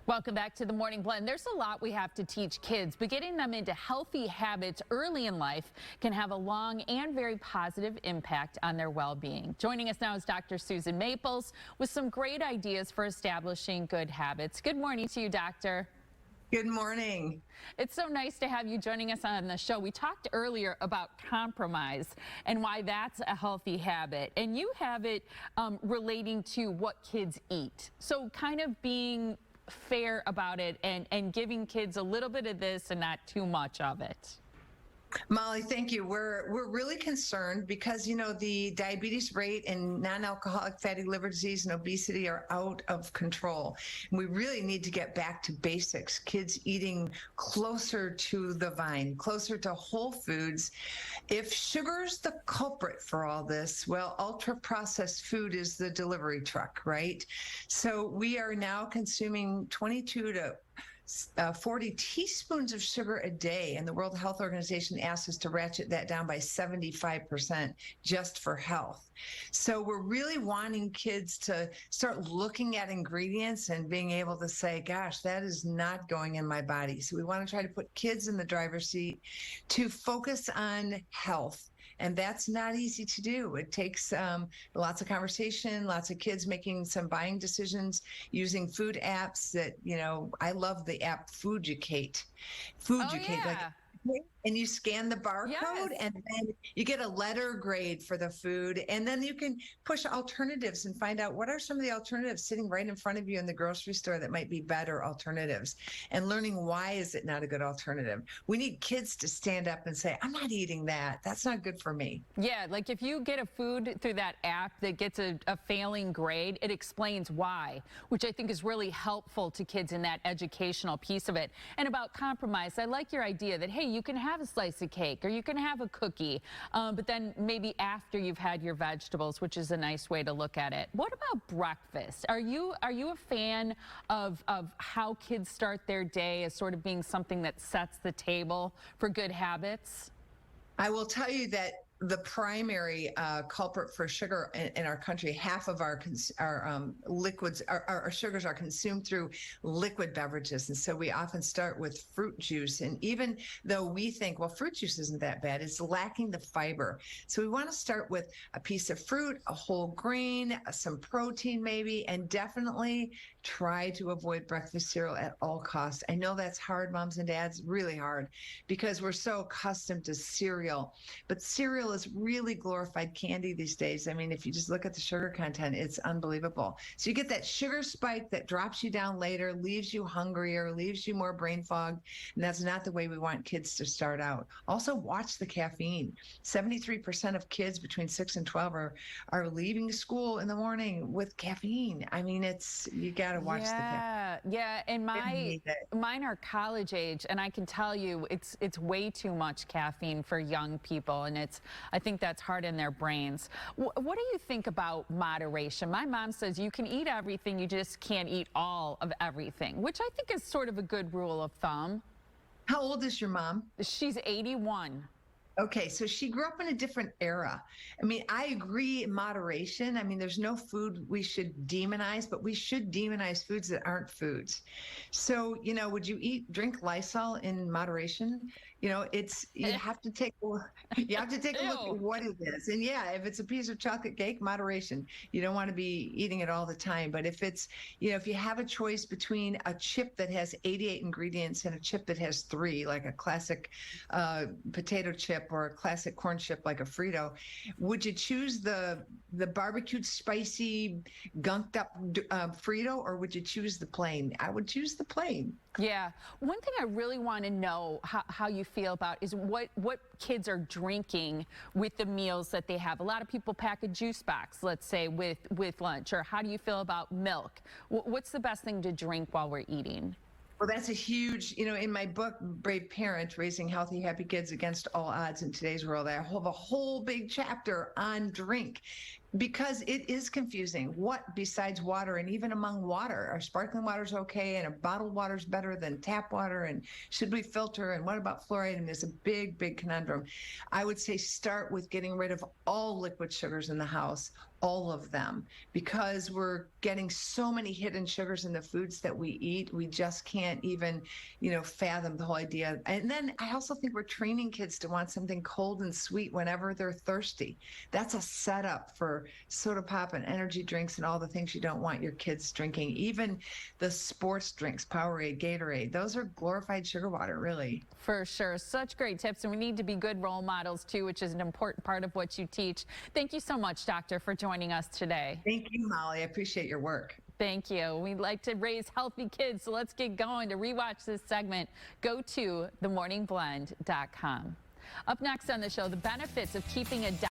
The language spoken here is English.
Welcome back to the Morning Blend. There's a lot we have to teach kids, but getting them into healthy habits early in life can have a long and very positive impact on their well-being. Joining us now is Dr. Susan Maples with some great ideas for establishing good habits. Good morning to you, Doctor. Good morning. It's so nice to have you joining us on the show. We talked earlier about compromise and why that's a healthy habit, and you have it relating to what kids eat. So kind of being fair about it and giving kids a little bit of this and not too much of it. Molly, thank you. We're really concerned because, you know, the diabetes rate and non-alcoholic fatty liver disease and obesity are out of control. We really need to get back to basics. Kids eating closer to the vine, closer to whole foods. If sugar's the culprit for all this, well, ultra-processed food is the delivery truck, right? So we are now consuming 22 to 40 teaspoons of sugar a day, and the World Health Organization asks us to ratchet that down by 75% just for health. So we're really wanting kids to start looking at ingredients and being able to say, gosh, that is not going in my body. So we want to try to put kids in the driver's seat to focus on health. And that's not easy to do. It takes lots of conversation, lots of kids making some buying decisions using food apps that, you know, I love the app Foodeducate. Foodeducate. Yeah. And you scan the barcode, Yes. and then you get a letter grade for the food. And then you can push alternatives and find out what are some of the alternatives sitting right in front of you in the grocery store that might be better alternatives, and learning why is it not a good alternative. We need kids to stand up and say, I'm not eating that. That's not good for me. Yeah, like if you get a food through that app that gets a failing grade, it explains why, which I think is really helpful to kids in that educational piece of it. And about compromise, I like your idea that, hey, you can have a slice of cake or you can have a cookie, but then maybe after you've had your vegetables, which is a nice way to look at it. What about breakfast? Are you a fan of how kids start their day as sort of being something that sets the table for good habits? I will tell you that the primary culprit for sugar in our country, half of our liquids, our sugars are consumed through liquid beverages. And so we often start with fruit juice. And even though we think, well, fruit juice isn't that bad, it's lacking the fiber. So we want to start with a piece of fruit, a whole grain, some protein maybe, and definitely try to avoid breakfast cereal at all costs. I know that's hard, moms and dads, really hard, because we're so accustomed to cereal. But cereal is really glorified candy these days. I mean, if you just look at the sugar content, it's unbelievable. So you get that sugar spike that drops you down later, leaves you hungrier, leaves you more brain fogged, and that's not the way we want kids to start out. Also, watch the caffeine. 73% of kids between 6 and 12 are leaving school in the morning with caffeine. I mean, you got to watch the caffeine. Yeah, and mine are college age, and I can tell you it's way too much caffeine for young people, and I think that's hard in their brains. What do you think about moderation? My mom says you can eat everything, you just can't eat all of everything, which I think is sort of a good rule of thumb. How old is your mom? She's 81. Okay, so she grew up in a different era. I mean, I agree, moderation. I mean, there's no food we should demonize, but we should demonize foods that aren't foods. So, you know, would you drink Lysol in moderation? You know, you have to take a look at what it is. And yeah, if it's a piece of chocolate cake, moderation. You don't want to be eating it all the time. But if it's, you know, if you have a choice between a chip that has 88 ingredients and a chip that has 3, like a classic potato chip or a classic corn chip like a Frito, would you choose the barbecued, spicy, gunked up Frito, or would you choose the plain? I would choose the plain. Yeah. One thing I really want to know how you feel about is what kids are drinking with the meals that they have. A lot of people pack a juice box, let's say, with lunch. Or how do you feel about milk? What's the best thing to drink while we're eating? Well, that's a huge, you know, in my book, Brave Parent, Raising Healthy, Happy Kids Against All Odds in Today's World, I have a whole big chapter on drink. Because it is confusing. What besides water, and even among water, are sparkling water's okay and a bottled water's better than tap water, and should we filter, and what about fluoride? And there's a big conundrum. I would say start with getting rid of all liquid sugars in the house, all of them, because we're getting so many hidden sugars in the foods that we eat. We just can't even, fathom the whole idea. And then I also think we're training kids to want something cold and sweet whenever they're thirsty. That's a setup for soda pop and energy drinks and all the things you don't want your kids drinking. Even the sports drinks, Powerade, Gatorade, those are glorified sugar water, really. For sure. Such great tips. And we need to be good role models, too, which is an important part of what you teach. Thank you so much, Doctor, for joining us today. Thank you, Molly. I appreciate your work. Thank you. We'd like to raise healthy kids, so let's get going. To rewatch this segment, go to themorningblend.com. Up next on the show, the benefits of keeping a